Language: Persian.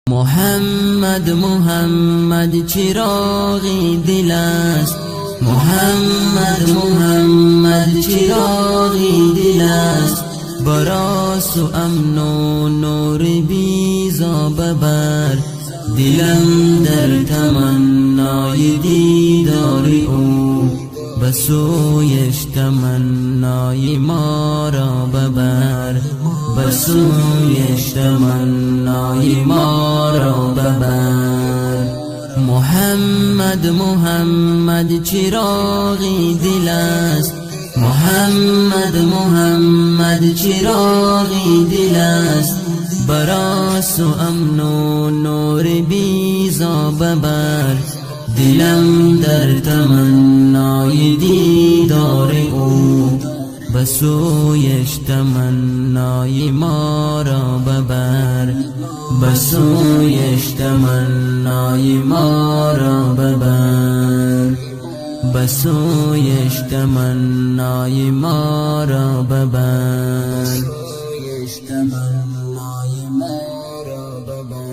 محمد محمد چراغی دل است، محمد محمد چراغی دل است، براس و امن و نور بیزا ببر، دلم در تمنای دیدار او، بسویش تمنای ما را ببر، بسویش تمنای ما را ببر. محمد محمد چراغی دل است، محمد محمد چراغی دل است، براس و امن و نور بیزا ببر، دلم در تمنای دیدار او، بسویش تمنای ما را ببر، بسویش تمنای ما را ببر، بسویش تمنای ما را ببر، بسویش تمنای ما را ببر.